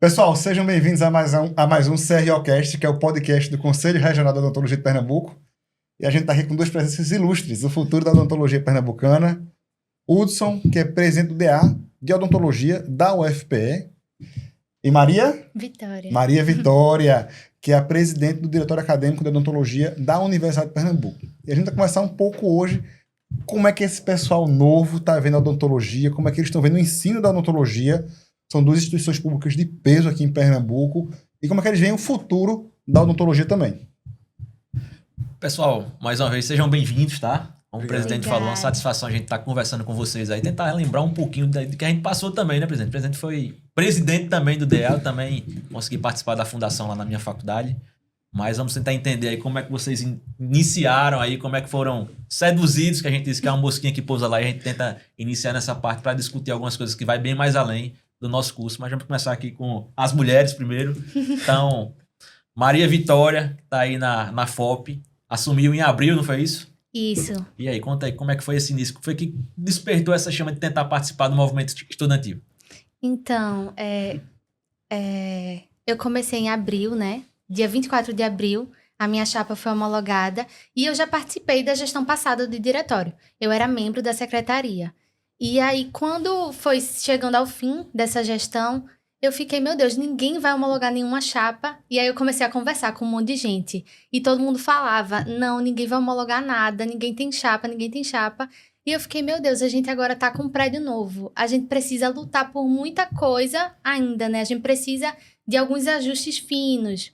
Pessoal, sejam bem-vindos a mais um CROcast, que é o podcast do Conselho Regional da Odontologia de Pernambuco. E a gente está aqui com duas presenças ilustres do futuro da odontologia pernambucana. Hudson, que é presidente do DA de Odontologia da UFPE. E Vitória. Maria Vitória, que é a presidente do Diretório Acadêmico de Odontologia da Universidade de Pernambuco. E a gente vai conversar um pouco hoje como é que esse pessoal novo está vendo a odontologia, como é que eles estão vendo o ensino da odontologia. São duas instituições públicas de peso aqui em Pernambuco. E como é que eles veem o futuro da odontologia também. Pessoal, mais uma vez, sejam bem-vindos, tá? Como o presidente Obrigada. falou, uma satisfação a gente estar conversando com vocês aí, tentar lembrar um pouquinho do que a gente passou também, né, presidente? O presidente foi presidente também do DA, eu também consegui participar da fundação lá na minha faculdade, mas vamos tentar entender aí como é que vocês iniciaram aí, como é que foram seduzidos, que a gente disse que é uma mosquinha que pousa lá, e a gente tenta iniciar nessa parte para discutir algumas coisas que vai bem mais além do nosso curso, mas vamos começar aqui com as mulheres primeiro. Então, Maria Vitória, que tá aí na FOP, assumiu em abril, não foi isso? Isso. E aí, conta aí, como é que foi esse início? O que foi que despertou essa chama de tentar participar do movimento estudantil? Então, eu comecei em abril, né? Dia 24 de abril, a minha chapa foi homologada e eu já participei da gestão passada do diretório. Eu era membro da secretaria. E aí, quando foi chegando ao fim dessa gestão, eu fiquei, meu Deus, ninguém vai homologar nenhuma chapa. E aí eu comecei a conversar com um monte de gente. E todo mundo falava, não, ninguém vai homologar nada, ninguém tem chapa, ninguém tem chapa. E eu fiquei, meu Deus, a gente agora tá com um prédio novo. A gente precisa lutar por muita coisa ainda, né? A gente precisa de alguns ajustes finos.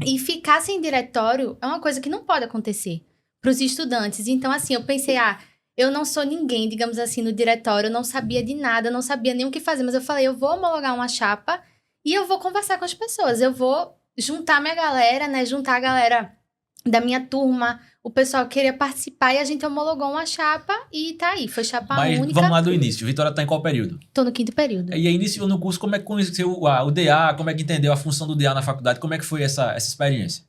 E ficar sem diretório é uma coisa que não pode acontecer para os estudantes. Então, assim, eu pensei, eu não sou ninguém, digamos assim, no diretório, eu não sabia de nada, não sabia nem o que fazer, mas eu falei, eu vou homologar uma chapa e eu vou conversar com as pessoas, eu vou juntar minha galera, né, juntar a galera da minha turma, o pessoal queria participar e a gente homologou uma chapa e tá aí, foi chapa Mas única. vamos lá do início. Vitória tá em qual período? Tô no 5º período. E aí, iniciou no curso, como é que conheceu o DA, como é que entendeu a função do DA na faculdade, como é que foi essa experiência?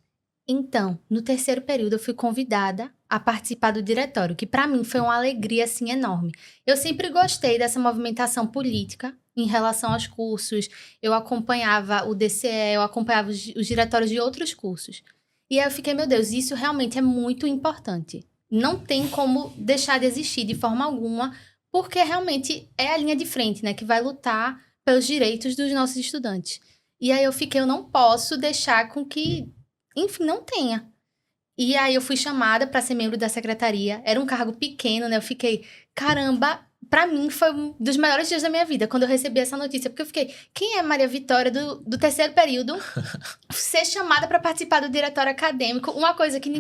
Então, no 3º período, eu fui convidada a participar do diretório, que para mim foi uma alegria, assim, enorme. Eu sempre gostei dessa movimentação política em relação aos cursos. Eu acompanhava o DCE, eu acompanhava os diretórios de outros cursos. E aí eu fiquei, meu Deus, isso realmente é muito importante. Não tem como deixar de existir de forma alguma, porque realmente é a linha de frente, né, que vai lutar pelos direitos dos nossos estudantes. E aí eu fiquei, eu não posso deixar com que, enfim, não tenha. E aí eu fui chamada para ser membro da secretaria. Era um cargo pequeno, né? Eu fiquei, caramba, para mim foi um dos melhores dias da minha vida quando eu recebi essa notícia. Porque eu fiquei, quem é Maria Vitória do 3º período ser chamada para participar do diretório acadêmico? Uma coisa que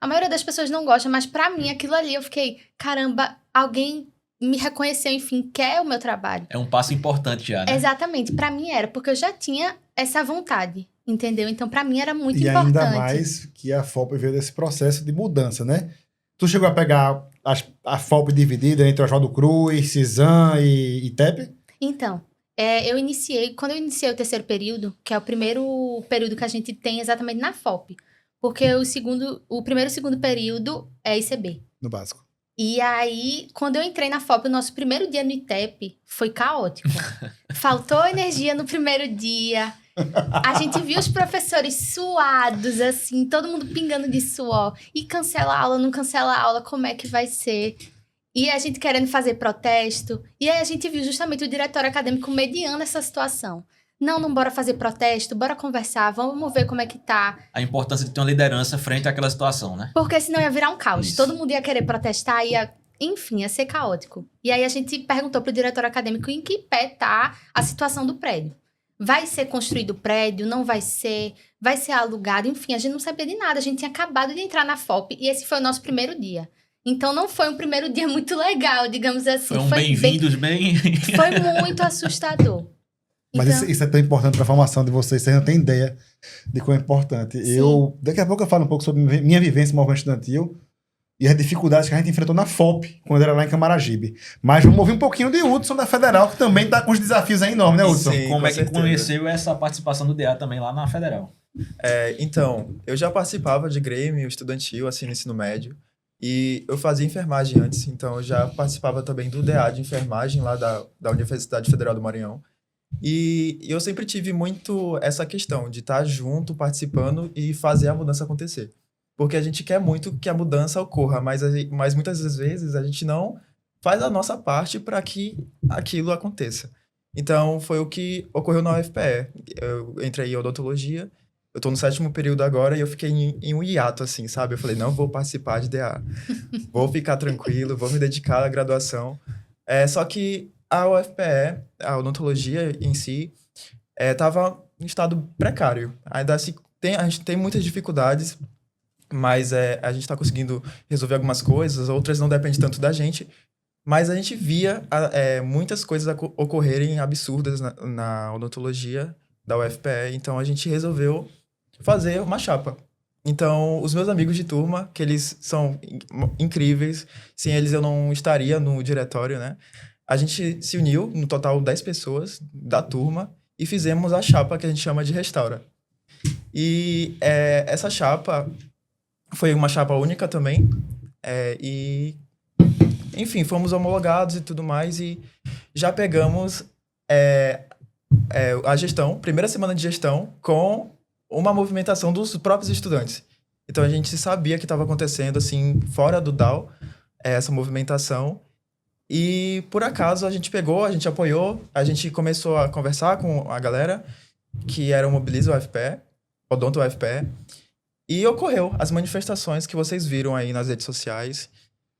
a maioria das pessoas não gosta, mas para mim aquilo ali eu fiquei, caramba, alguém me reconheceu, enfim, quer o meu trabalho. É um passo importante já, né? Exatamente, para mim era, porque eu já tinha essa vontade. Entendeu? Então, pra mim, era muito E importante. ainda mais que a FOP veio desse processo de mudança, né? Tu chegou a pegar a FOP dividida entre Oswaldo Cruz, Cisan e ITEP? Então, quando eu iniciei o 3º período, que é o primeiro período que a gente tem exatamente na FOP, porque o primeiro e o 2º período é ICB. No básico. E aí, quando eu entrei na FOP, o nosso primeiro dia no ITEP foi caótico. Faltou energia no primeiro dia. A gente viu os professores suados, assim, todo mundo pingando de suor. E cancela a aula, não cancela a aula, como é que vai ser? E a gente querendo fazer protesto. E aí a gente viu justamente o diretório acadêmico mediando essa situação. Não bora fazer protesto, bora conversar, vamos ver como é que tá. A importância de ter uma liderança frente àquela situação, né? Porque senão ia virar um caos. Isso. Todo mundo ia querer protestar, enfim, ia ser caótico. E aí a gente perguntou pro diretório acadêmico em que pé tá a situação do prédio. Vai ser construído o prédio? Não vai ser? Vai ser alugado? Enfim, a gente não sabia de nada. A gente tinha acabado de entrar na FOP e esse foi o nosso primeiro dia. Então, não foi um primeiro dia muito legal, digamos assim. Foi um bem-vindos, bem... Foi muito assustador. Mas Então, isso é tão importante para a formação de vocês não têm ideia de como é importante. Sim. Daqui a pouco eu falo um pouco sobre minha vivência no movimento estudantil e as dificuldades que a gente enfrentou na FOP, quando era lá em Camaragibe. Mas vamos ouvir um pouquinho de Hudson da Federal, que também está com os desafios aí enormes, né, Hudson? Sim, Como com é que certeza. conheceu essa participação do DA também lá na Federal? Então, eu já participava de grêmio estudantil, assim, no ensino médio. E eu fazia enfermagem antes, então eu já participava também do DA de enfermagem lá da Universidade Federal do Maranhão. E eu sempre tive muito essa questão de estar junto, participando e fazer a mudança acontecer. Porque a gente quer muito que a mudança ocorra, mas muitas das vezes a gente não faz a nossa parte para que aquilo aconteça. Então, foi o que ocorreu na UFPE. Eu entrei em odontologia, eu tô no 7º período agora e eu fiquei em um hiato, assim, sabe? Eu falei, não vou participar de DA. Vou ficar tranquilo, vou me dedicar à graduação. Só que a UFPE, a odontologia em si, estava em estado precário. Ainda assim, a gente tem muitas dificuldades, mas a gente está conseguindo resolver algumas coisas, outras não dependem tanto da gente. Mas a gente via muitas coisas ocorrerem absurdas na odontologia da UFPE, então a gente resolveu fazer uma chapa. Então, os meus amigos de turma, que eles são incríveis, sem eles eu não estaria no diretório, né? A gente se uniu, no total 10 pessoas da turma, e fizemos a chapa que a gente chama de Restaura. E essa chapa foi uma chapa única também, enfim, fomos homologados e tudo mais, e já pegamos a gestão, primeira semana de gestão, com uma movimentação dos próprios estudantes. Então, a gente sabia que estava acontecendo, assim, fora do DAO, essa movimentação. E, por acaso, a gente pegou, a gente apoiou, a gente começou a conversar com a galera que era o Mobiliza UFPE, Odonto UFPE, e ocorreu as manifestações que vocês viram aí nas redes sociais.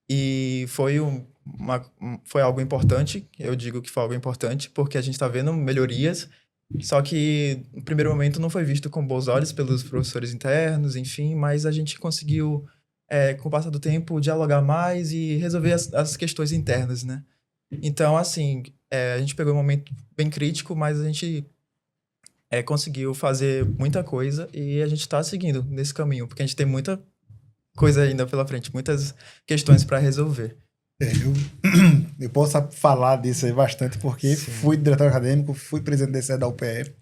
E foi algo importante, eu digo que foi algo importante, porque a gente está vendo melhorias, só que no primeiro momento não foi visto com bons olhos pelos professores internos, enfim, mas a gente conseguiu, com o passar do tempo, dialogar mais e resolver as questões internas, né? Então, assim, a gente pegou um momento bem crítico, mas a gente conseguiu fazer muita coisa e a gente está seguindo nesse caminho, porque a gente tem muita coisa ainda pela frente, muitas questões para resolver. Eu posso falar disso aí bastante, porque Sim. fui diretor acadêmico, fui presidente da sede da UPE,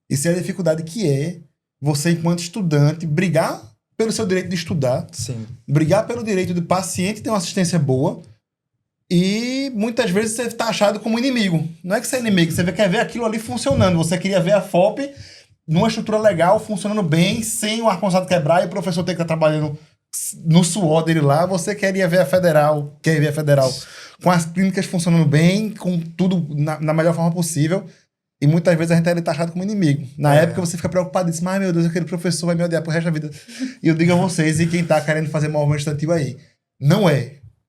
e sei a dificuldade que é você, enquanto estudante, brigar pelo seu direito de estudar, Sim. brigar pelo direito do paciente ter uma assistência boa, e muitas vezes você está achado como inimigo. Não é que você é inimigo, você quer ver aquilo ali funcionando, você queria ver a FOP numa estrutura legal, funcionando bem, sem o ar-condicionado quebrar e o professor ter que estar trabalhando no suor dele lá. Você queria ver a federal, com as clínicas funcionando bem, com tudo na melhor forma possível, e muitas vezes a gente é taxado como inimigo. Na época você fica preocupado, diz, mas meu Deus, aquele professor vai me odiar pro resto da vida. E eu digo a vocês, e quem tá querendo fazer movimento estudantil aí, não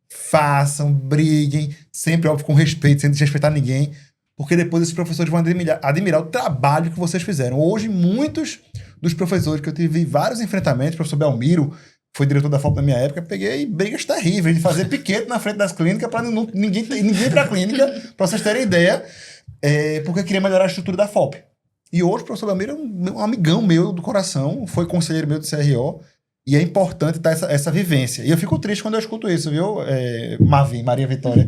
façam, briguem, sempre, óbvio, com respeito, sem desrespeitar ninguém, porque depois esses professores vão admirar o trabalho que vocês fizeram. Hoje, muitos dos professores que eu tive vários enfrentamentos, o professor Belmiro foi diretor da FOP na minha época, peguei brigas terríveis de fazer piquete na frente das clínicas para ninguém ir para a clínica, para vocês terem ideia, porque eu queria melhorar a estrutura da FOP. E hoje o professor Belmiro é um amigão meu do coração, foi conselheiro meu do CRO, e é importante ter essa vivência. E eu fico triste quando eu escuto isso, viu, Maria Vitória,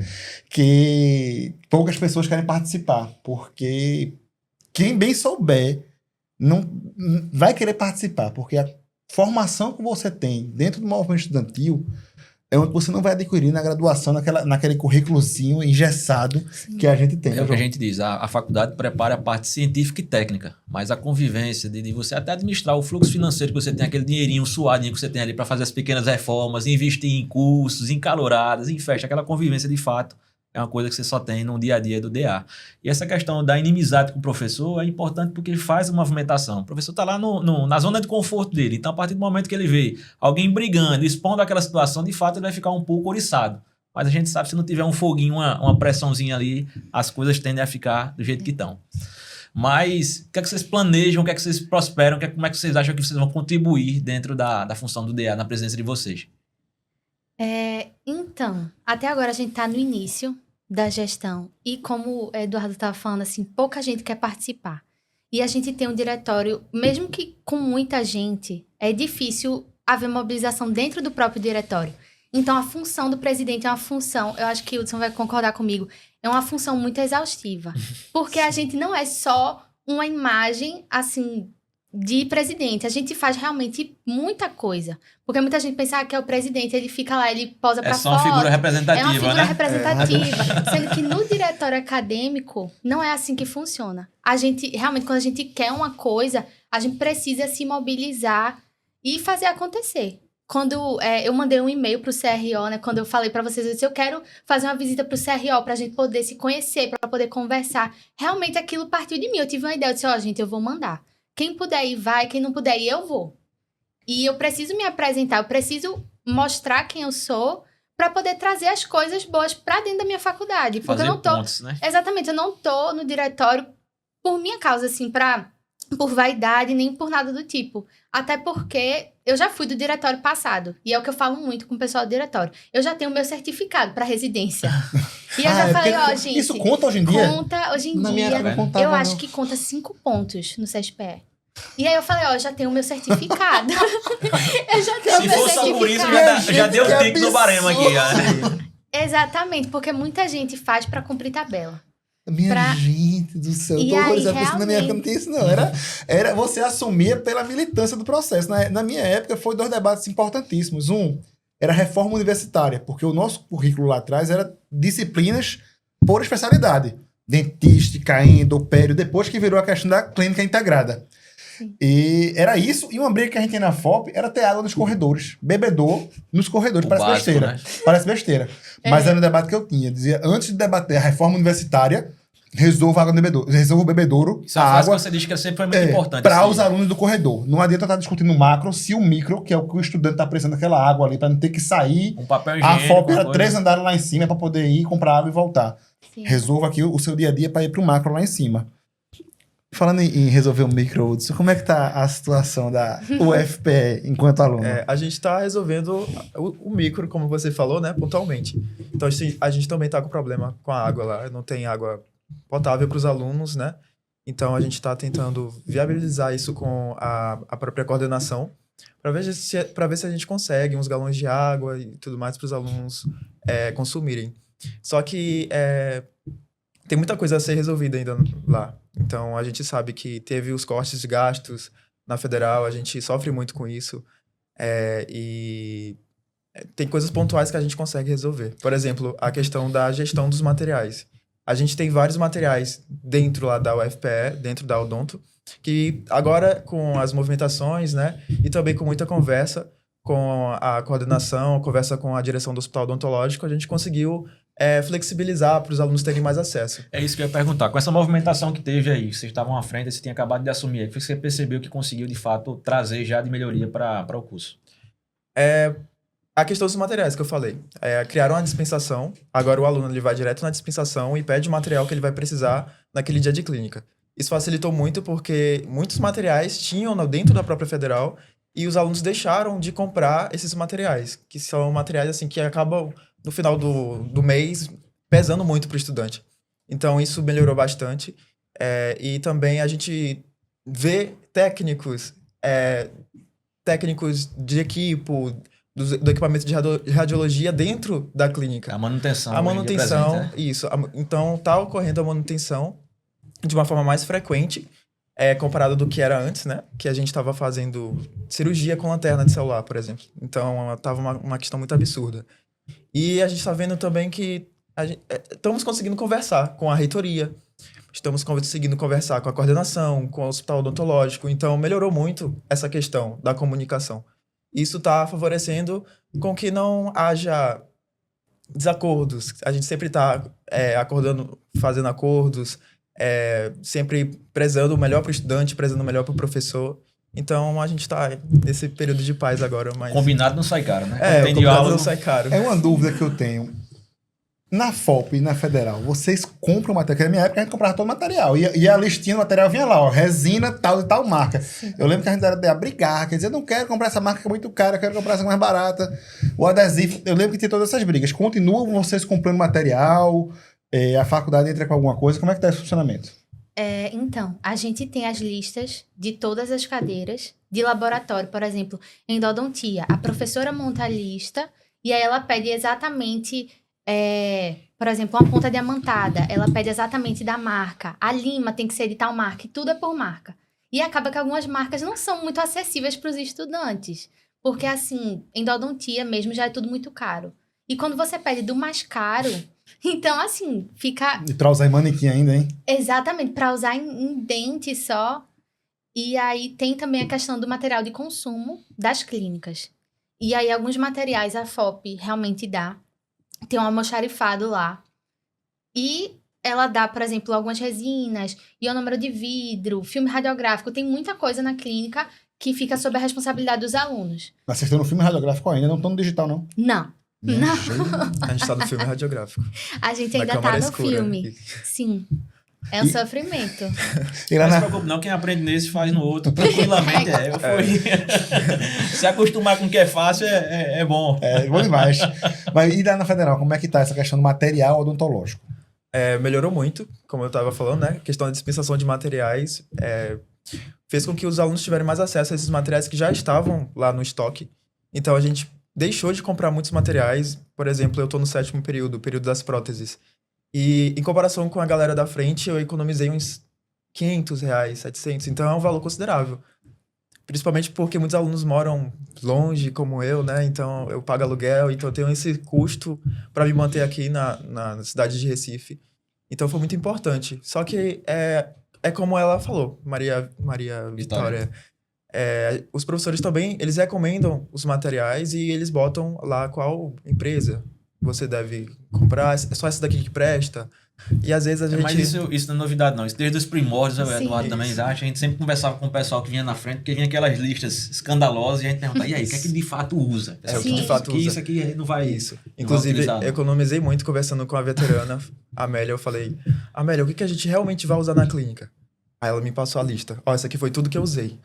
que poucas pessoas querem participar, porque quem bem souber não vai querer participar, porque a formação que você tem dentro do movimento estudantil é onde você não vai adquirir na graduação, naquele currículozinho engessado que a gente tem. É o que a gente diz, a faculdade prepara a parte científica e técnica, mas a convivência de você até administrar o fluxo financeiro que você tem, aquele dinheirinho suadinho que você tem ali para fazer as pequenas reformas, investir em cursos, em caloradas, em festa, aquela convivência de fato é uma coisa que você só tem no dia a dia do DA. E essa questão da inimizade com o professor é importante porque ele faz a movimentação. O professor está lá na zona de conforto dele. Então, a partir do momento que ele vê alguém brigando, expondo aquela situação, de fato, ele vai ficar um pouco oriçado. Mas a gente sabe que se não tiver um foguinho, uma pressãozinha ali, as coisas tendem a ficar do jeito que estão. Mas o que é que vocês planejam, o que é que vocês prosperam, como é que vocês acham que vocês vão contribuir dentro da função do DA, na presença de vocês? Então, até agora a gente está no início da gestão e como o Eduardo estava falando, assim, pouca gente quer participar. E a gente tem um diretório, mesmo que com muita gente, é difícil haver mobilização dentro do próprio diretório. Então, a função do presidente é uma função, eu acho que o Hudson vai concordar comigo, é uma função muito exaustiva. Porque a gente não é só uma imagem, assim, de presidente. A gente faz realmente muita coisa. Porque muita gente pensa que é o presidente, ele fica lá, ele posa É pra só uma foto. figura representativa, É uma figura né? representativa. Sendo que no diretório acadêmico, não é assim que funciona. A gente, realmente, quando a gente quer uma coisa, a gente precisa se mobilizar e fazer acontecer. Quando eu mandei um e-mail pro CRO, né? Quando eu falei pra vocês, eu disse, eu quero fazer uma visita pro CRO pra gente poder se conhecer, pra poder conversar. Realmente aquilo partiu de mim. Eu tive uma ideia, eu disse, gente, eu vou mandar. Quem puder ir, vai. Quem não puder ir, eu vou. E eu preciso me apresentar, eu preciso mostrar quem eu sou pra poder trazer as coisas boas pra dentro da minha faculdade. Porque Fazer eu não tô... pontos, né? Exatamente, eu não tô no diretório por minha causa, assim, por vaidade, nem por nada do tipo. Até porque eu já fui do diretório passado. E é o que eu falo muito com o pessoal do diretório. Eu já tenho o meu certificado para residência. E eu já falei, gente... Isso conta hoje em dia? Conta hoje em Na minha dia. época não contava, Eu acho não. que conta 5 pontos no CSPE. E aí eu falei, já tenho o meu certificado. Eu já tenho o Se meu fosse só por isso, certificado. já deu Que tique no barema aqui. Já, né? Exatamente, porque muita gente faz para cumprir tabela. Minha gente do céu, eu E tô aí, horrorizado, porque na minha época não realmente- tinha isso, não. Era você assumia pela militância do processo. Na minha época, foi 2 debates importantíssimos. Um, era a reforma universitária, porque o nosso currículo lá atrás era disciplinas por especialidade. Dentística, endopério, depois que virou a questão da clínica integrada. Sim. E era isso, e uma briga que a gente tinha na FOP era ter água nos corredores. Bebedor nos corredores, O parece básico, besteira. né? Parece besteira. Mas era um debate que eu tinha. Dizia, antes de debater a reforma universitária, resolva a água no bebedouro. Resolva o bebedouro, Isso é a uma frase água que você diz que sempre foi muito importante. para assim. os alunos do corredor. Não adianta estar discutindo o macro, se o micro, que é o que o estudante está precisando daquela água ali, para não ter que sair. Um papel A higiênico. FOP uma era coisa. 3 andares lá em cima para poder ir comprar água e voltar. Sim. Resolva aqui o seu dia a dia para ir para o macro lá em cima. Falando em resolver o micro, Hudson, como é que tá a situação da UFPE enquanto aluno? A gente está resolvendo o micro, como você falou, né, pontualmente. Então, a gente também está com problema com a água lá. Não tem água potável para os alunos, né? Então, a gente está tentando viabilizar isso com a própria coordenação para ver se a gente consegue uns galões de água e tudo mais para os alunos consumirem. Só que tem muita coisa a ser resolvida ainda lá. Então, a gente sabe que teve os cortes de gastos na federal, a gente sofre muito com isso. E tem coisas pontuais que a gente consegue resolver. Por exemplo, a questão da gestão dos materiais. A gente tem vários materiais dentro lá da UFPE, dentro da Odonto, que agora, com as movimentações, né, e também com muita conversa com a coordenação, conversa com a direção do hospital odontológico, a gente conseguiu flexibilizar para os alunos terem mais acesso. É isso que eu ia perguntar. Com essa movimentação que teve aí, que vocês estavam à frente, você tinha acabado de assumir, o que você percebeu que conseguiu, de fato, trazer já de melhoria para o curso? A questão dos materiais que eu falei. Criaram uma dispensação, agora o aluno ele vai direto na dispensação e pede o material que ele vai precisar naquele dia de clínica. Isso facilitou muito porque muitos materiais tinham dentro da própria federal e os alunos deixaram de comprar esses materiais, que são materiais assim que acabam, no final do mês, pesando muito para o estudante. Então, isso melhorou bastante. E também a gente vê técnicos de equipo, do equipamento de radiologia dentro da clínica. A manutenção. A manutenção, presente, né? isso. Então, está ocorrendo a manutenção de uma forma mais frequente, comparado do que era antes, né? Que a gente estava fazendo cirurgia com lanterna de celular, por exemplo. Então, estava uma questão muito absurda. E a gente está vendo também que estamos conseguindo conversar com a reitoria, estamos conseguindo conversar com a coordenação, com o hospital odontológico. Então, melhorou muito essa questão da comunicação. Isso está favorecendo com que não haja desacordos. A gente sempre está acordando, fazendo acordos, sempre prezando o melhor para o estudante, prezando o melhor para o professor. Então, a gente está nesse período de paz agora. Mas... Combinado não sai caro, né? o Quando tem combinado diálogo, não sai caro. É uma dúvida que eu tenho. Na FOP e na Federal, vocês compram material? Porque na minha época a gente comprava todo o material. E a listinha do material vinha lá, ó, resina tal e tal marca. Eu lembro que a gente era a brigar, quer dizer, eu não quero comprar essa marca que é muito cara, eu quero comprar essa mais barata. O adesivo, eu lembro que tinha todas essas brigas. Continuam vocês comprando material? A faculdade entra com alguma coisa? Como é que tá esse funcionamento? Então, a gente tem as listas de todas as cadeiras de laboratório, por exemplo, endodontia. A professora monta a lista e aí ela pede exatamente, por exemplo, uma ponta diamantada. Ela pede exatamente da marca. A lima tem que ser de tal marca e tudo é por marca. E acaba que algumas marcas não são muito acessíveis para os estudantes. Porque, assim, endodontia mesmo já é tudo muito caro. E quando você pede do mais caro, então, assim, fica E pra usar em manequim ainda, hein? exatamente para usar em dente só. E aí tem também a questão do material de consumo das clínicas. E aí alguns materiais a FOP realmente dá. Tem um almoxarifado lá. E ela dá, por exemplo, algumas resinas, ionômero de vidro, filme radiográfico. Tem muita coisa na clínica que fica sob a responsabilidade dos alunos. Mas vocês estão no filme radiográfico ainda, não estão no digital, não. Não. Minha Não. gente. A gente tá no filme radiográfico. A gente Na ainda câmara tá no escura. filme. Sim. É um sofrimento. E lá Não se na... preocupe, não. Quem aprende nesse faz no outro. Tranquilamente, Se acostumar com o que é fácil é bom. É, bom demais. Mas e lá na Federal, como é que tá essa questão do material odontológico? Melhorou muito, como eu estava falando, né? A questão da dispensação de materiais fez com que os alunos tivessem mais acesso a esses materiais que já estavam lá no estoque. Então, a gente deixou de comprar muitos materiais. Por exemplo, eu estou no 7º período, o período das próteses. E, em comparação com a galera da frente, eu economizei uns R$500, 700. Então, é um valor considerável. Principalmente porque muitos alunos moram longe, como eu, né? Então, eu pago aluguel, então eu tenho esse custo para me manter aqui na cidade de Recife. Então, foi muito importante. Só que é como ela falou, Maria Vitória. Os professores também, eles recomendam os materiais e eles botam lá qual empresa você deve comprar. É só essa daqui que presta. E às vezes a gente... Mas isso não é novidade, não. Isso desde os primórdios, o Sim. Eduardo também acha. A gente sempre conversava com o pessoal que vinha na frente, porque vinha aquelas listas escandalosas e a gente perguntava, e aí, o que é que de fato usa? É, o que de fato usa. Isso aqui não vai... Isso. não vai Inclusive, utilizar, não. eu economizei muito conversando com a veterana, Amélia. Eu falei, Amélia, o que a gente realmente vai usar na clínica? Aí ela me passou a lista. Ó, essa aqui foi tudo que eu usei.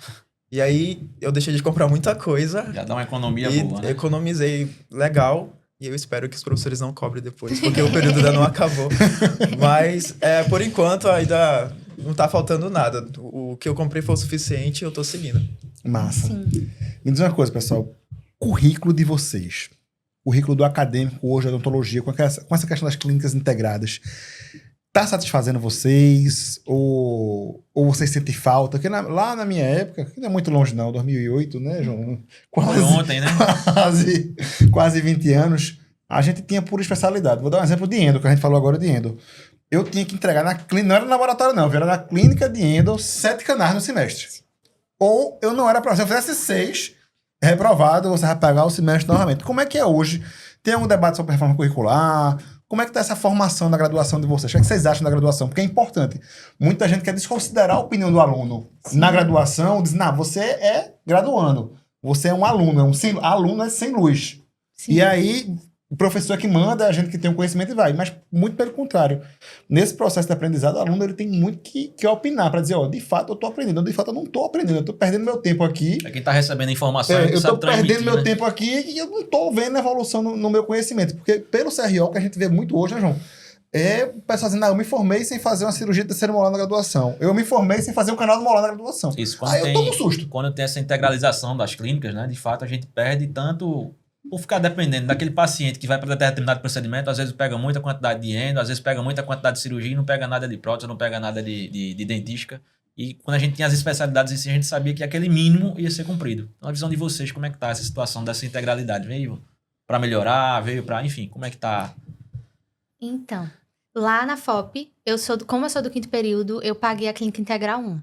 E aí, eu deixei de comprar muita coisa. Já dá uma economia E boa, né? economizei legal. E eu espero que os professores não cobrem depois, porque o período ainda não acabou. Mas, por enquanto, ainda não tá faltando nada. O que eu comprei foi o suficiente e eu tô seguindo. Massa. Sim. Me diz uma coisa, pessoal. Currículo de vocês. Currículo do acadêmico hoje, a odontologia, com essa questão das clínicas integradas. Tá satisfazendo vocês? Ou vocês sentem falta? Porque lá na minha época, que não é muito longe não, 2008, né, João? Foi ontem, né? Quase 20 anos. A gente tinha por especialidade. Vou dar um exemplo de endo, que a gente falou agora de endo. Eu tinha que entregar na clínica, não era no laboratório não, era na clínica de endo, 7 canais no semestre. Ou eu não era para, se eu fizesse 6, reprovado, você vai pagar o semestre novamente. Como é que é hoje? Tem algum debate sobre reforma curricular? Como é que está essa formação da graduação de vocês? O que é que vocês acham da graduação? Porque é importante. Muita gente quer desconsiderar a opinião do aluno. Sim. Na graduação, diz, não, você é graduando. Você é um aluno. Aluno é sem luz. Sim. E aí, o professor é que manda, a gente que tem um conhecimento e vai. Mas muito pelo contrário. Nesse processo de aprendizado, o aluno ele tem muito que opinar para dizer, ó, de fato eu estou aprendendo, de fato eu não estou aprendendo, eu estou perdendo meu tempo aqui. É quem está recebendo a informação. Eu estou perdendo meu né? tempo aqui e eu não estou vendo evolução no meu conhecimento. Porque pelo CRO, que a gente vê muito hoje, né, João? O pessoal dizendo, eu me formei sem fazer uma cirurgia de terceiro molar na graduação. Eu me formei sem fazer um canal do molar na graduação. Isso, eu tomo um susto. Quando tem essa integralização das clínicas, né? De fato, a gente perde tanto... Por ficar dependendo daquele paciente que vai para determinado procedimento, às vezes pega muita quantidade de endo, às vezes pega muita quantidade de cirurgia e não pega nada de prótese, não pega nada de dentística. E quando a gente tinha as especialidades em si, a gente sabia que aquele mínimo ia ser cumprido. Então, a visão de vocês, como é que tá essa situação dessa integralidade? Veio para melhorar, veio para... Enfim, como é que tá? Então, lá na FOP, como eu sou do 5º período, eu paguei a Clínica Integral 1.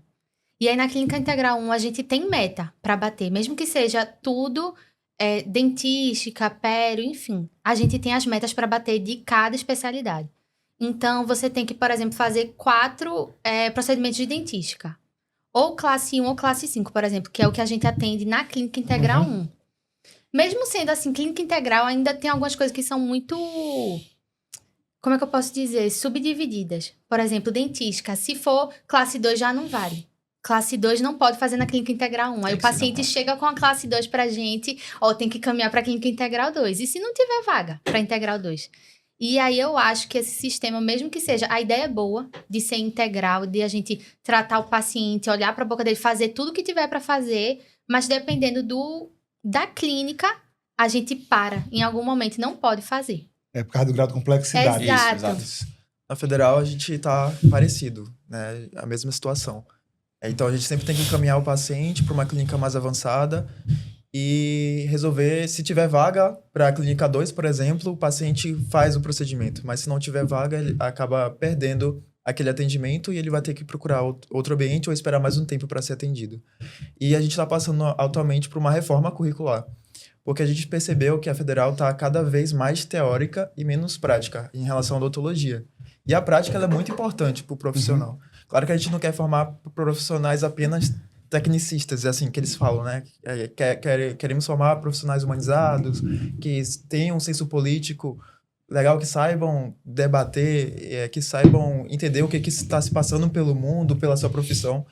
E aí, na Clínica Integral 1, a gente tem meta para bater. Mesmo que seja tudo... dentística, pério, enfim. A gente tem as metas para bater de cada especialidade. Então, você tem que, por exemplo, fazer 4 procedimentos de dentística. Ou classe 1 ou classe 5, por exemplo, que é o que a gente atende na Clínica Integral 1. Mesmo sendo assim, Clínica Integral ainda tem algumas coisas que são muito... Como é que eu posso dizer? Subdivididas. Por exemplo, dentística. Se for classe 2, já não vale. Classe 2 não pode fazer na Clínica Integral 1. Aí o paciente chega com a classe 2 pra gente, tem que caminhar pra Clínica Integral 2. E se não tiver vaga pra Integral 2? E aí eu acho que esse sistema, mesmo que seja... A ideia é boa de ser integral, de a gente tratar o paciente, olhar pra boca dele, fazer tudo o que tiver pra fazer, mas dependendo da clínica, a gente para. Em algum momento não pode fazer. É por causa do grau de complexidade. Exato. Na Federal, a gente tá parecido, né? A mesma situação. Então, a gente sempre tem que encaminhar o paciente para uma clínica mais avançada e resolver, se tiver vaga para a clínica 2, por exemplo, o paciente faz o procedimento. Mas se não tiver vaga, ele acaba perdendo aquele atendimento e ele vai ter que procurar outro ambiente ou esperar mais um tempo para ser atendido. E a gente está passando atualmente por uma reforma curricular, porque a gente percebeu que a federal está cada vez mais teórica e menos prática em relação à odontologia. E a prática ela é muito importante para o profissional. Claro que a gente não quer formar profissionais apenas tecnicistas, é assim que eles falam, né? Queremos formar profissionais humanizados, que tenham um senso político legal, que saibam debater, que saibam entender o que está se passando pelo mundo, pela sua profissão.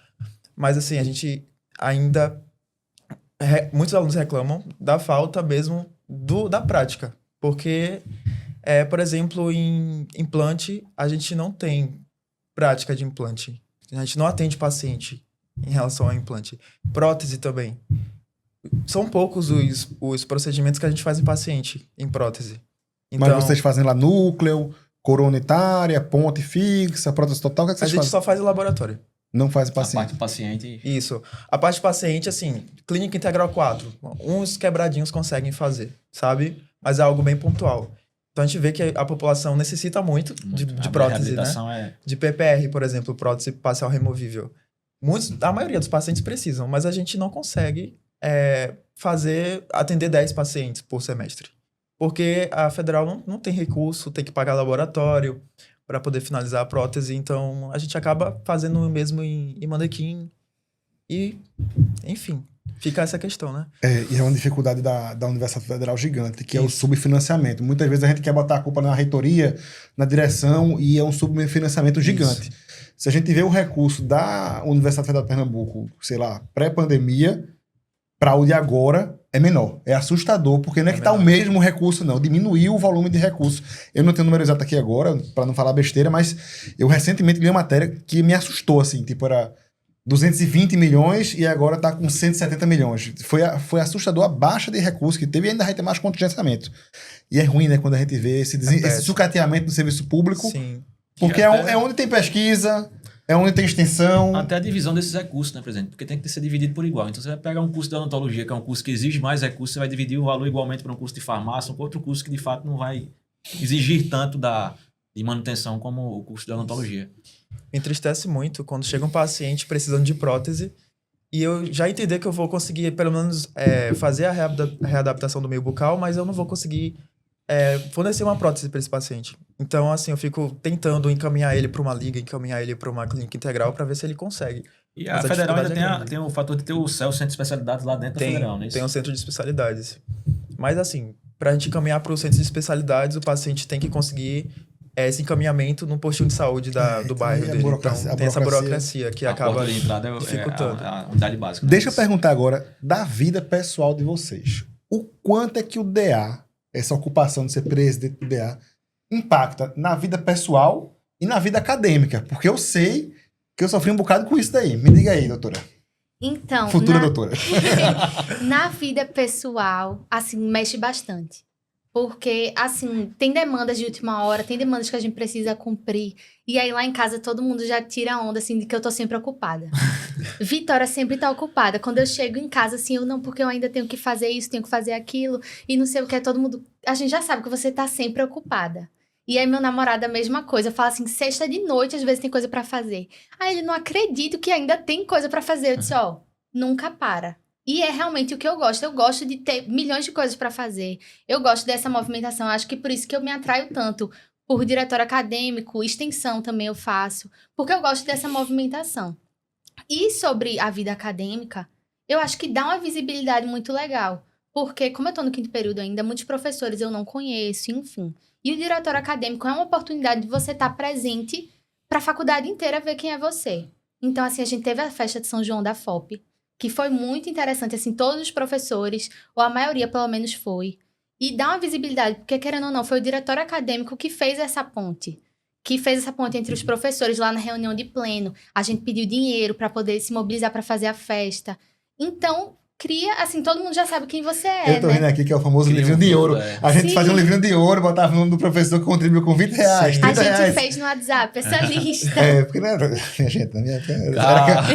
Mas, assim, a gente ainda... muitos alunos reclamam da falta mesmo da prática. Porque, por exemplo, em implante, a gente não tem prática de implante. A gente não atende paciente em relação ao implante. Prótese também. São poucos os procedimentos que a gente faz em paciente, em prótese. Então, mas vocês fazem lá núcleo, coroa unitária, ponte fixa, prótese total, o que, é que a vocês gente fazem? só faz em laboratório. Não faz A paciente. parte do paciente. Isso. A parte do paciente, assim, clínica integral 4, uns quebradinhos conseguem fazer, sabe? Mas é algo bem pontual. Então a gente vê que a população necessita muito de prótese, né? De PPR, por exemplo, prótese parcial removível. A maioria dos pacientes precisam, mas a gente não consegue atender 10 pacientes por semestre. Porque a federal não tem recurso, tem que pagar laboratório para poder finalizar a prótese, então a gente acaba fazendo mesmo em manequim e, enfim, fica essa questão, né? E é uma dificuldade da Universidade Federal gigante, que é o Isso. subfinanciamento. Muitas vezes a gente quer botar a culpa na reitoria, na direção, e é um subfinanciamento gigante. Isso. Se a gente vê o recurso da Universidade Federal de Pernambuco, sei lá, pré-pandemia, para o de agora, é menor. É assustador, porque não é que está o mesmo recurso, não. Diminuiu o volume de recursos. Eu não tenho o número exato aqui agora, para não falar besteira, mas eu recentemente li uma matéria que me assustou, assim, tipo, era 220 milhões e agora está com 170 milhões. Foi assustador a baixa de recursos que teve e ainda vai ter mais contingenciamento. E é ruim, né, quando a gente vê esse sucateamento do serviço público. Sim. Porque é onde tem pesquisa, é onde tem extensão. Até a divisão desses recursos, né, presidente? Porque tem que ser dividido por igual. Então você vai pegar um curso de odontologia, que é um curso que exige mais recursos, você vai dividir o valor igualmente para um curso de farmácia, um outro curso que de fato não vai exigir tanto de manutenção como o curso de odontologia. Me entristece muito quando chega um paciente precisando de prótese e eu já entender que eu vou conseguir, pelo menos, fazer a readaptação do meio bucal, mas eu não vou conseguir fornecer uma prótese para esse paciente. Então, assim, eu fico tentando encaminhar ele para uma liga, encaminhar ele para uma clínica integral para ver se ele consegue. E Mas a federal ainda dificuldade tem o fator de ter o CEL, Centro de Especialidades, lá dentro da federal, né? Tem um centro de especialidades. Mas, assim, para a gente encaminhar para o centro de especialidades, o paciente tem que conseguir esse encaminhamento no postinho de saúde do bairro dele. Então, tem essa burocracia que a acaba porta de entrada dificultando. a unidade básica. Né? Deixa eu perguntar agora da vida pessoal de vocês. O quanto é que o DA, essa ocupação de ser presidente do DA, impacta na vida pessoal e na vida acadêmica? Porque eu sei que eu sofri um bocado com isso daí. Me diga aí, doutora. Então, Futura doutora. na vida pessoal, assim, mexe bastante. Porque, assim, tem demandas de última hora, tem demandas que a gente precisa cumprir. E aí, lá em casa, todo mundo já tira onda, assim, de que eu tô sempre ocupada. Vitória sempre tá ocupada. Quando eu chego em casa, assim, porque eu ainda tenho que fazer isso, tenho que fazer aquilo, e não sei o que, todo mundo... A gente já sabe que você tá sempre ocupada. E aí, meu namorado, a mesma coisa. Eu falo assim, sexta de noite, às vezes tem coisa pra fazer. Aí, ele não acredita que ainda tem coisa pra fazer. Eu disse, nunca para. E é realmente o que eu gosto. Eu gosto de ter milhões de coisas para fazer. Eu gosto dessa movimentação. Acho que por isso que eu me atraio tanto por diretório acadêmico, extensão também eu faço. Porque eu gosto dessa movimentação. E sobre a vida acadêmica, eu acho que dá uma visibilidade muito legal. Porque, como eu tô no 5º período ainda, muitos professores eu não conheço, enfim. E o diretório acadêmico é uma oportunidade de você estar presente para a faculdade inteira ver quem é você. Então, assim, a gente teve a festa de São João da FOP, que foi muito interessante, assim, todos os professores, ou a maioria pelo menos foi, e dá uma visibilidade, porque querendo ou não, foi o diretório acadêmico que fez essa ponte entre os professores lá na reunião de pleno, a gente pediu dinheiro para poder se mobilizar para fazer a festa. Então, cria, assim, todo mundo já sabe quem você é, Eu tô né? vendo aqui que é o famoso Cria um livrinho de vínculo, ouro. é. A gente Sim. fazia um livrinho de ouro, botava o nome do professor que contribuiu com R$20, Sim. A 30 gente reais. fez no WhatsApp essa lista. É, porque não era. Minha gente, na minha Ah,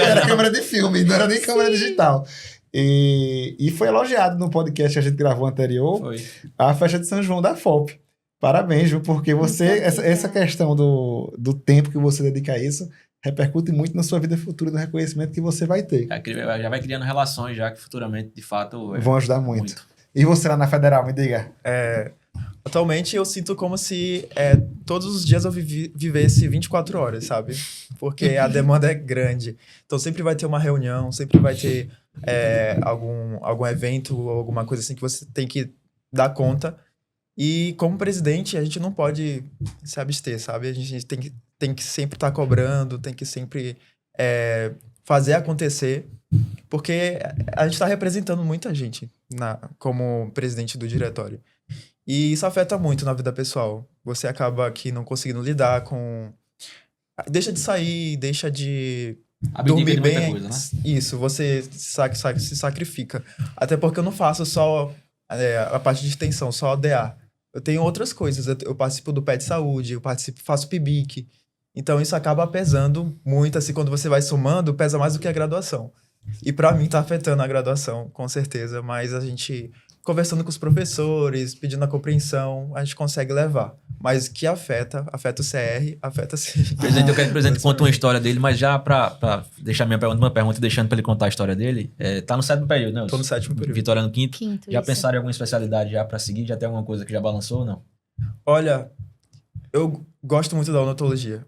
era câmera de filme, não era nem câmera Sim. digital. E foi elogiado no podcast que a gente gravou anterior, Foi. a festa de São João da FOP. Parabéns, viu? Porque você, Muito essa obrigada. questão do tempo que você dedica a isso, repercute muito na sua vida futura, no reconhecimento que você vai ter. Já vai criando relações já que futuramente, de fato, Vão ajudar muito. E você lá na Federal, me diga. Atualmente eu sinto como se todos os dias eu vivesse 24 horas, sabe? Porque a demanda é grande. Então sempre vai ter uma reunião, sempre vai ter algum evento ou alguma coisa assim que você tem que dar conta. E como presidente, a gente não pode se abster, sabe? A gente tem que sempre estar cobrando, tem que sempre fazer acontecer, porque a gente está representando muita gente como presidente do diretório. E isso afeta muito na vida pessoal. Você acaba aqui não conseguindo lidar com... Deixa de sair, deixa de Abdica de dormir muita bem. coisa, né? Isso, você se sacrifica. Até porque eu não faço só a parte de extensão, só DA. Eu tenho outras coisas. Eu participo do PET Saúde, faço PIBIC. Então isso acaba pesando muito, assim, quando você vai somando, pesa mais do que a graduação. E pra mim tá afetando a graduação, com certeza, mas a gente, conversando com os professores, pedindo a compreensão, a gente consegue levar. Mas que afeta o CR, afeta sim. Presidente, eu quero que o presidente conte uma história dele, mas já pra deixar uma pergunta e deixando pra ele contar a história dele, tá no 7º período, né? Tô no 7º período. Vitória no 5º. Quinto, Já isso. pensaram em alguma especialidade já pra seguir? Já tem alguma coisa que já balançou ou não? Olha, eu gosto muito da odontologia.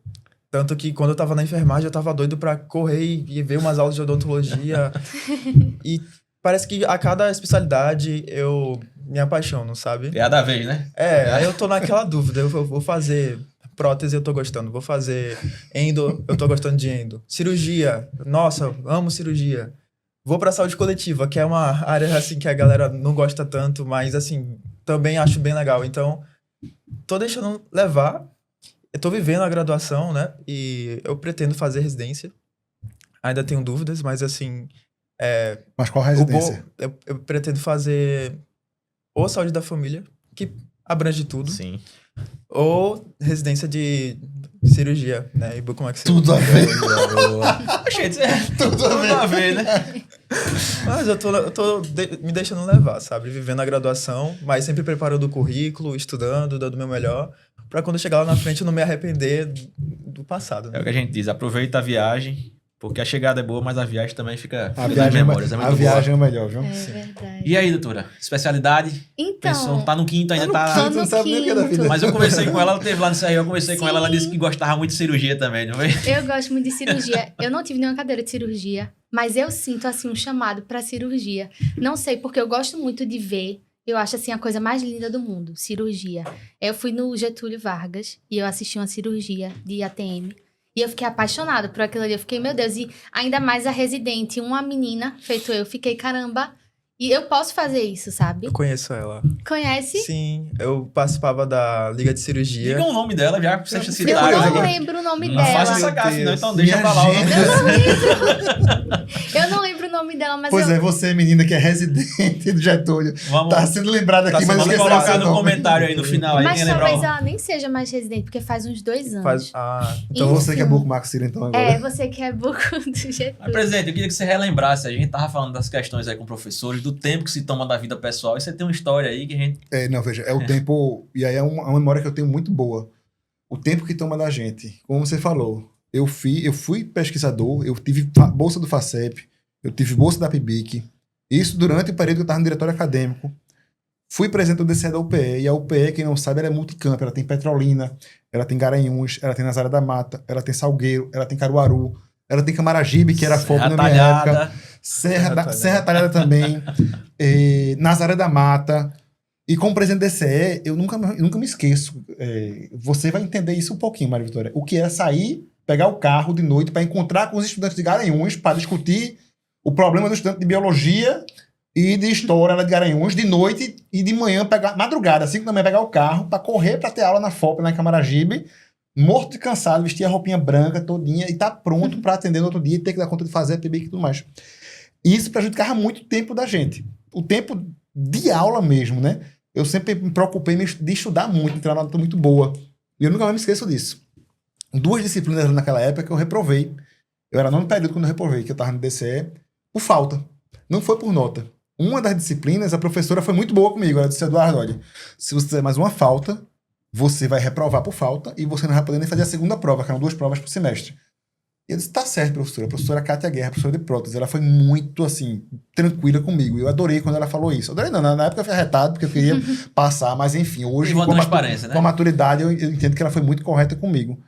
Tanto que quando eu tava na enfermagem, eu tava doido pra correr e ver umas aulas de odontologia. E parece que a cada especialidade eu me apaixono, sabe? É a da vez, né? Aí eu tô naquela dúvida. Eu vou fazer prótese, eu tô gostando. Vou fazer endo, eu tô gostando de endo. Cirurgia, nossa, eu amo cirurgia. Vou pra saúde coletiva, que é uma área assim que a galera não gosta tanto, mas assim, também acho bem legal. Então, tô deixando levar. Eu tô vivendo a graduação, né? E eu pretendo fazer residência. Ainda tenho dúvidas, mas assim... Mas qual residência? Eu pretendo fazer ou saúde da família, que abrange tudo, Sim. ou residência de cirurgia, né? E como é que você... Tudo a ver. Gente, tudo a ver, né? Mas eu tô me deixando levar, sabe? Vivendo a graduação, mas sempre preparando o currículo, estudando, dando o meu melhor, pra quando eu chegar lá na frente eu não me arrepender do passado, É né? o que a gente diz, aproveita a viagem, porque a chegada é boa, mas a viagem também fica A nas viagem, memórias, é muito a viagem é o melhor, viu? É verdade. E aí, doutora? Especialidade? Então, Pensou, tá no 5º ainda, no tá... quinto. Não sabe nem o que é da vida. Mas eu conversei com ela teve lá no CRI, eu conversei com ela, ela Sim. disse que gostava muito de cirurgia também, não foi? eu gosto muito de cirurgia. Eu não tive nenhuma cadeira de cirurgia, mas eu sinto, assim, um chamado pra cirurgia. Não sei, porque eu gosto muito de ver. Eu acho, assim, a coisa mais linda do mundo, cirurgia. Eu fui no Getúlio Vargas e eu assisti uma cirurgia de ATM. E eu fiquei apaixonada por aquilo ali. Eu fiquei, meu Deus, e ainda mais a residente, uma menina, feito eu, fiquei, caramba. E eu posso fazer isso, sabe? Eu conheço ela. Conhece? Sim, eu participava da Liga de Cirurgia. Diga o nome dela já, pra você Eu citar. curioso não agora. lembro o nome Não dela. faça essa gafe, não, então deixa Minha pra lá o nome gente. dela. Eu não lembro o nome dela, mas Pois eu... é, você, menina que é residente do Getúlio, Vamos, tá sendo lembrada aqui, mas vamos esqueceu colocar seu no nome. comentário aí no final. Aí, Mas quem lembrar talvez o- ela nem seja mais residente, porque faz uns 2 anos. Então você que é buco maxila, então, agora. É, você que é buco do Getúlio. Mas, presidente, eu queria que você relembrasse. A gente tava falando das questões aí com professores, do tempo que se toma da vida pessoal. E você tem uma história aí que a gente... Não, veja, é o tempo, e aí é uma memória que eu tenho muito boa. O tempo que toma da gente. Como você falou, eu fui pesquisador, eu tive bolsa do FACEP, eu tive bolsa da PIBIC. Isso durante o período que eu estava no diretório acadêmico. Fui presidente do DCE da UPE, e a UPE, quem não sabe, ela é multicampo. Ela tem Petrolina, ela tem Garanhuns, ela tem Nazaré da Mata, ela tem Salgueiro, ela tem Caruaru, ela tem Camaragibe, que era fogo na minha época. Talhada. Serra Talhada também, Nazaré da Mata. E como presidente do DCE, eu nunca me esqueço. Você vai entender isso um pouquinho, Maria Vitória. O que era sair, pegar o carro de noite para encontrar com os estudantes de Garanhuns para discutir o problema do estudante de biologia e de história lá de Garanhuns de noite e de manhã, madrugada, 5 da manhã, pegar o carro para correr para ter aula na FOP, lá em Camaragibe, morto de cansado, vestir a roupinha branca todinha e tá pronto para atender no outro dia e ter que dar conta de fazer a PIBIC e tudo mais. E isso prejudicava muito o tempo da gente. O tempo de aula mesmo, né? Eu sempre me preocupei de estudar muito, de ter uma nota muito boa. E eu nunca mais me esqueço disso. 2 disciplinas naquela época que eu reprovei. Eu era 9º período quando eu reprovei, que eu estava no DCE, por falta. Não foi por nota. Uma das disciplinas, a professora foi muito boa comigo. Ela disse, Eduardo, olha, se você fizer mais uma falta, você vai reprovar por falta e você não vai poder nem fazer a segunda prova, que eram 2 provas por semestre. E eu disse, tá certo, professora. A professora Cátia Guerra, professora de prótese, ela foi muito, assim, tranquila comigo. Eu adorei quando ela falou isso. Adorei não, na época eu fui arretado, porque eu queria passar, mas enfim, hoje, com transparência, né? Com a maturidade, eu entendo que ela foi muito correta comigo.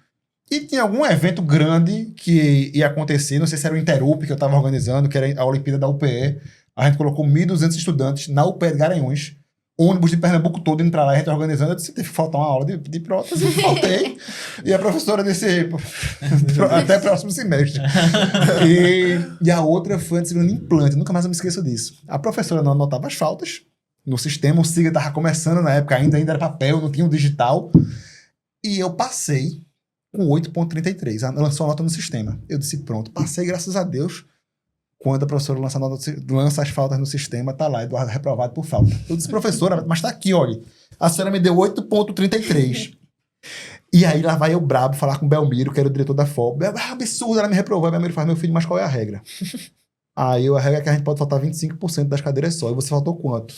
E tinha algum evento grande que ia acontecer, não sei se era o Interup que eu estava organizando, que era a Olimpíada da UPE. A gente colocou 1.200 estudantes na UPE de Garanhuns, ônibus de Pernambuco todo indo pra lá, a gente organizando. Eu disse, teve que faltar uma aula de prótese, eu faltei. E a professora disse, até próximo semestre. E a outra foi a disciplina de implante, nunca mais eu me esqueço disso. A professora não anotava as faltas no sistema, o SIGA estava começando na época, ainda era papel, não tinha o digital. E eu passei com 8,33. Ela lançou a nota no sistema. Eu disse, pronto, passei, graças a Deus. Quando a professora lança as faltas no sistema, tá lá, Eduardo reprovado por falta. Eu disse, professora, mas tá aqui, olha. A senhora me deu 8,33. E aí lá vai eu brabo falar com o Belmiro, que era o diretor da FOB. Absurdo, ela me reprovou. Aí o Belmiro fala, meu filho, mas qual é a regra? Aí a regra é que a gente pode faltar 25% das cadeiras só. E você faltou quanto?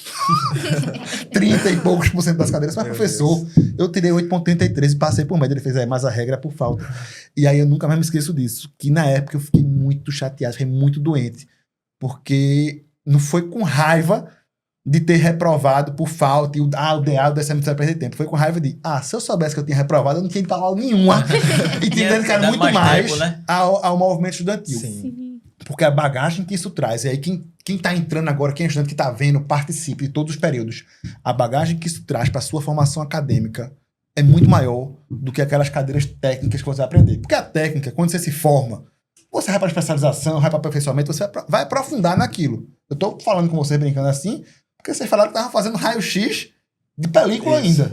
30 e poucos % das cadeiras. Mas, professor, eu tirei 8,33 e passei por média. Ele fez, mas a regra é por falta. E aí eu nunca mais me esqueço disso. Que na época eu fiquei muito chateado, fiquei muito doente. Porque não foi com raiva de ter reprovado por falta e o DA, o DSM vai perder tempo. Foi com raiva de, se eu soubesse que eu tinha reprovado, eu não tinha ido pra aula nenhuma. E tinha dedicado muito mais tempo, né? ao movimento estudantil. Sim. Porque a bagagem que isso traz, e aí quem tá entrando agora, quem é estudante que tá vendo, participe de todos os períodos, a bagagem que isso traz para sua formação acadêmica é muito maior do que aquelas cadeiras técnicas que você vai aprender. Porque a técnica, quando você se forma, você vai para especialização, vai para aperfeiçoamento, você vai aprofundar naquilo. Eu tô falando com você brincando assim, porque vocês falaram que estavam fazendo raio-x de película ainda.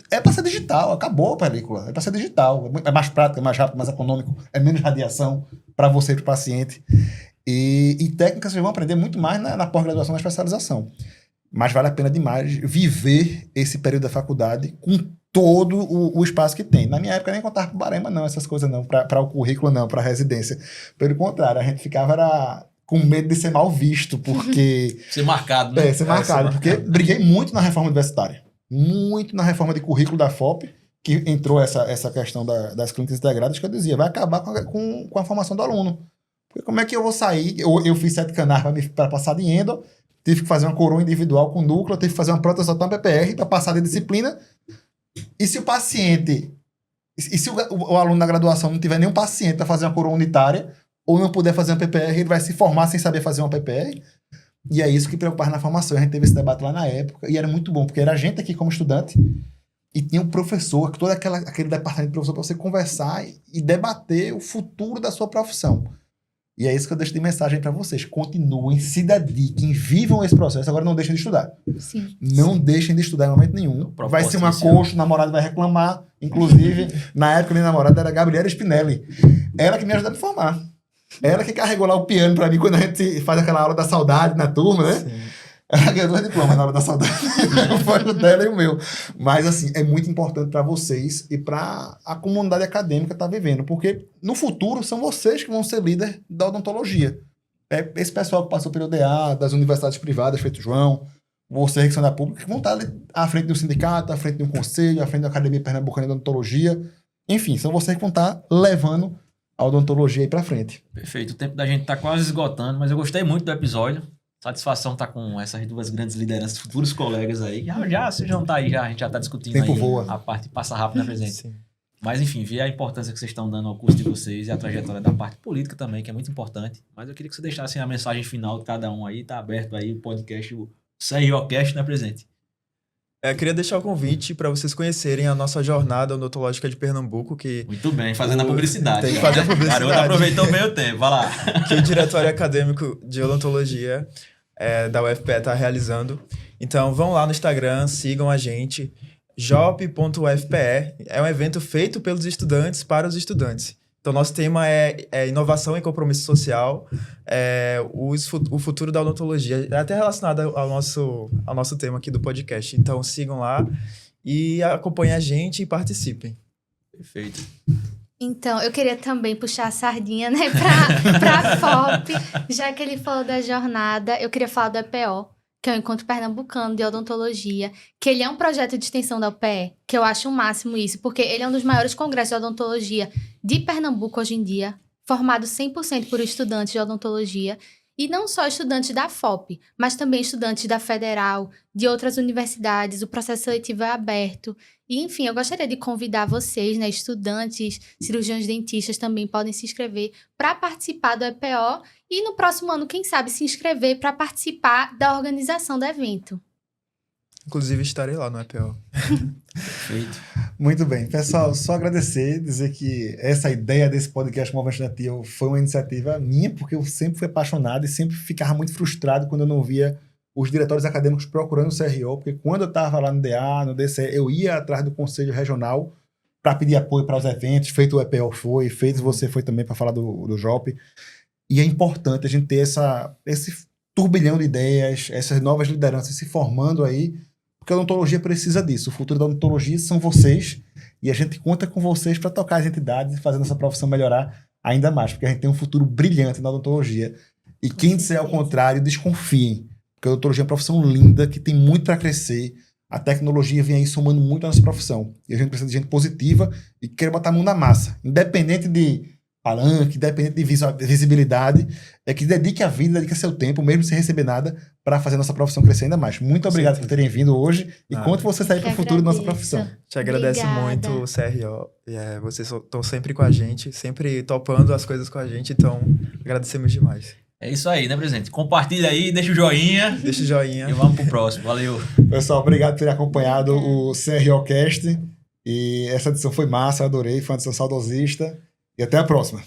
É para ser digital, acabou a película. É para ser digital. É mais prático, é mais rápido, mais econômico, é menos radiação para você e para o paciente. E técnicas vocês vão aprender muito mais na pós-graduação, na especialização. Mas vale a pena demais viver esse período da faculdade com todo o espaço que tem. Na minha época, nem contava para Barema, não, essas coisas não, para o currículo não, para a residência. Pelo contrário, a gente ficava com medo de ser mal visto, porque... Ser marcado, né? Ser marcado, porque briguei muito na reforma universitária. Muito na reforma de currículo da FOP, que entrou essa questão das clínicas integradas, que eu dizia, vai acabar com a formação do aluno. Porque como é que eu vou sair? Eu fiz 7 canais para passar de endo, tive que fazer uma coroa individual com núcleo, tive que fazer uma protozootoma PPR para passar de disciplina. E se o paciente... E se o aluno na graduação não tiver nenhum paciente para fazer uma coroa unitária, ou não puder fazer uma PPR, ele vai se formar sem saber fazer uma PPR. E é isso que preocupava na formação. A gente teve esse debate lá na época, e era muito bom, porque era a gente aqui como estudante, e tinha um professor, todo aquele departamento de professor para você conversar e debater o futuro da sua profissão. E é isso que eu deixo de mensagem para vocês. Continuem, se dediquem, vivam esse processo. Agora não deixem de estudar. Sim. Não deixem de estudar em momento nenhum. Vai ser uma coxa, o namorado vai reclamar. Inclusive, na época, minha namorada era a Gabriela Spinelli. Ela que me ajudou a me formar. Ela que carregou lá o piano para mim quando a gente faz aquela aula da saudade na turma, né? Sim. Ela ganhou 2 diplomas na hora da saudade. Foi o dela e o meu. Mas, assim, é muito importante para vocês e para a comunidade acadêmica estar vivendo. Porque, no futuro, são vocês que vão ser líder da odontologia. É esse pessoal que passou pelo DA, das universidades privadas, feito João, vocês que são da pública, que vão estar ali à frente de um sindicato, à frente de um conselho, à frente da Academia Pernambucana de Odontologia. Enfim, são vocês que vão estar levando a odontologia aí para frente. Perfeito. O tempo da gente está quase esgotando, mas eu gostei muito do episódio. Satisfação estar com essas 2 grandes lideranças, futuros colegas aí. Já se juntar aí, a gente já está discutindo tempo aí voa. A parte passa rápido na presente. Sim. Mas, enfim, ver a importância que vocês estão dando ao curso de vocês e a trajetória da parte política também, que é muito importante. Mas eu queria que você deixasse a mensagem final de cada um aí. Está aberto aí o podcast, o CROcast na presente. Eu queria deixar o convite para vocês conhecerem a nossa jornada odontológica de Pernambuco. Que muito bem, fazendo a publicidade. Tem que fazer a publicidade. Garoto aproveitou bem o tempo, vai lá. Que o Diretório Acadêmico de Odontologia da UFPE está realizando. Então, vão lá no Instagram, sigam a gente. jop.ufpe é um evento feito pelos estudantes para os estudantes. Então, nosso tema é inovação e compromisso social, o futuro da odontologia, é até relacionado ao nosso tema aqui do podcast. Então, sigam lá e acompanhem a gente e participem. Perfeito. Então, eu queria também puxar a sardinha, né, pra FOP, já que ele falou da jornada, eu queria falar do EPO, que é o Encontro Pernambucano de Odontologia, que ele é um projeto de extensão da UPE, que eu acho o máximo isso, porque ele é um dos maiores congressos de odontologia de Pernambuco hoje em dia, formado 100% por estudantes de odontologia, e não só estudantes da FOP, mas também estudantes da Federal, de outras universidades, o processo seletivo é aberto. E, enfim, eu gostaria de convidar vocês, né, estudantes, cirurgiões dentistas também podem se inscrever para participar do EPO e no próximo ano, quem sabe, se inscrever para participar da organização do evento. Inclusive, estarei lá no EPO. Perfeito. Muito bem. Pessoal, só agradecer, dizer que essa ideia desse podcast Movimento Estudantil foi uma iniciativa minha, porque eu sempre fui apaixonado e sempre ficava muito frustrado quando eu não via os diretórios acadêmicos procurando o CRO, porque quando eu estava lá no DA, no DCE, eu ia atrás do Conselho Regional para pedir apoio para os eventos, feito o EPO foi, feito você foi também para falar do JOP. E é importante a gente ter esse turbilhão de ideias, essas novas lideranças se formando aí, porque a odontologia precisa disso. O futuro da odontologia são vocês, e a gente conta com vocês para tocar as entidades e fazer nossa profissão melhorar ainda mais, porque a gente tem um futuro brilhante na odontologia. E quem disser ao contrário, desconfiem, porque a odontologia é uma profissão linda, que tem muito para crescer. A tecnologia vem aí somando muito a nossa profissão. E a gente precisa de gente positiva e que queira botar a mão na massa. Independente de palanque, independente de visibilidade, é que dedique a vida, dedique seu tempo, mesmo sem receber nada, para fazer a nossa profissão crescer ainda mais. Muito obrigado por terem vindo hoje e conto vocês aí para o futuro da nossa profissão. Te agradeço Obrigada. muito, CRO. Vocês estão sempre com a gente, sempre topando as coisas com a gente, então agradecemos demais. É isso aí, né, presidente? Compartilha aí, deixa o joinha Deixa o joinha. e vamos pro próximo. Valeu. Pessoal, obrigado por terem acompanhado o CROcast. E essa edição foi massa, eu adorei, foi uma edição saudosista. E até a próxima.